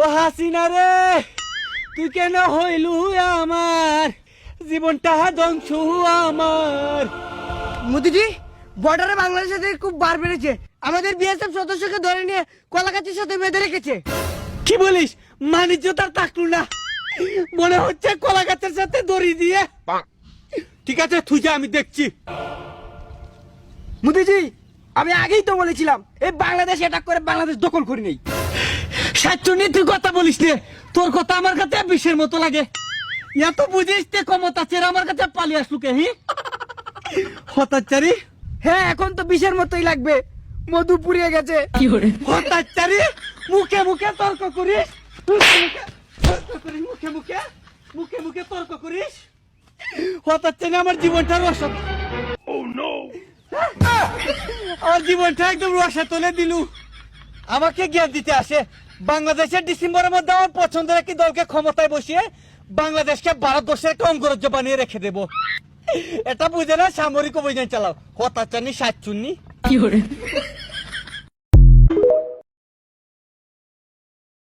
ও হাসিনা রে, তুই কেন হইলু আমার জীবনটা ধ্বংস আমার। মোদিজি, বর্ডারে বাংলাদেশের সাথে খুব বার বেড়েছে। আমাদের বিএসএফ সদস্যকে ধরে নিয়ে কলাগাছির সাথে বেঁধে রেখেছে। কি বলিস? বাণিজ্য তার থাকলো না, মনে হচ্ছে কলা গাছের সাথে দড়ি দিয়ে। ঠিক আছে, তুই যা, আমি দেখছি। মোদিজি, আমি আগেই তো বলেছিলাম এই বাংলাদেশ অ্যাটাক করে বাংলাদেশ দখল করে নেই। সাতচুনি, তুই কথা বলিস নে, তোর কথা আমার কাছে বিষের মতো লাগে। এত বুঝিস তে ক্ষমতা ছেড়ে আমার কাছে পালিয়ে আসলু কে? হতাচারি, হ্যাঁ, এখন তো বিষের মতোই লাগবে, মধু পুড়িয়ে গেছে। হতাচারি, মুখে মুখে তর্ক করিস, মুখে মুখে মুখে মুখে তর্ক করিস। হতাচারি, আমার জীবনটা রসদ, আমার জীবনটা একদম রসা তুলে দিলু। আমাকে জ্ঞান দিতে আসে বাংলাদেশের ডিসেম্বরের মধ্যে আমার পছন্দের একটি দলকে ক্ষমতায় বসিয়ে বাংলাদেশকে ভারতবর্ষের একটা অঙ্গরাজ্য বানিয়ে রেখে দেব। এটা বুঝে না সামরিক অভিযান চালাও। হতাচানি, সাতচুন্নি।